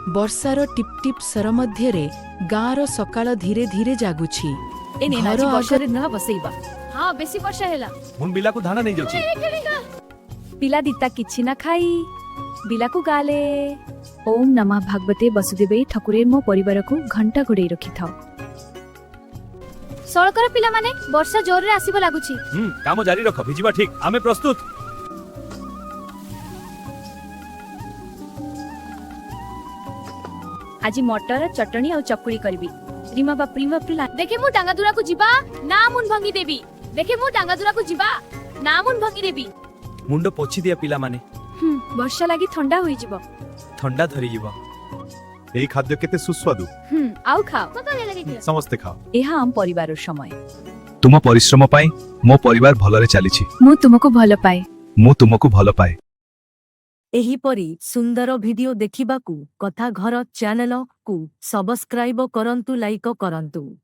ବର୍ଷାର tip tip ସ୍ୱର ମଧ୍ୟରେ ଗାଁର ସକାଳ ଧୀରେ ଧୀରେ ଜାଗୁଛି। ए नेना घर जी आगे- ବର୍ଷାରେ ନୂଆ ବସେଇବା हाँ बेसी वर्षा हैला ମୁଁ ବିଲାକୁ ଧାନ ନେଇ ଯାଉଛି। ପିଲା ଦିତା କିଛି ନା ଖାଇ ବିଲାକୁ ଗାଲେ। ଓମ୍ ନମଃ ଭାଗବତେ ବସୁଦେବେ ଠାକୁରେ ମୋ ପରିବାରକୁ ଘଣ୍ଟା ଘୋଡେଇ ରଖିଥାଅ। ସଳକର ପିଲାମାନେ ବର୍ଷା ଜୋରରେ ଆସିବ ଲାଗୁଛି। କାମ ଜାରି ରଖ, ଭିଜିବା ଠିକ, ଆମେ ପ୍ରସ୍ତୁତ। ଆଜି ମଟର ଚଟଣି ଆଉ ଚକୁଳି କରିବି। ରିମା ବାପ୍ରି ବାପ୍ରି देखे मु टांगा दुरा को जिबा ना मुन भंगी देबी। देखे मु टांगा दुरा को जिबा ना मुन भंगी देबी। ମୁଣ୍ଡ ପୋଛି ଦିଅ ପିଲାମାନେ, ବର୍ଷା ଲାଗି ଥଣ୍ଡା ହୋଇଯିବ। ଥଣ୍ଡା ଧରିଯିବ। ଏହି ଖାଦ୍ୟ କେତେ ସୁସ୍ୱାଦୁ। ଆଉ ଖାଅ। ସମସ୍ତେ ଖାଅ। ଏହା ଆମ ପରିବାରର ସମୟ। ତୁମ ପରିଶ୍ରମ ପାଇଁ ମୋ ପରିବାର ଭଲରେ ଚାଲିଛି। ମୁଁ ତୁମକୁ ଭଲ ପାଏ। ମୁଁ ତୁମକୁ ଭଲ ପାଏ। ଏହିପରି ସୁନ୍ଦର ଭିଡିଓ ଦେଖିବାକୁ କଥା ଘର ଚ୍ୟାନେଲକୁ ସବସ୍କ୍ରାଇବ କରନ୍ତୁ, ଲାଇକ୍ କରନ୍ତୁ।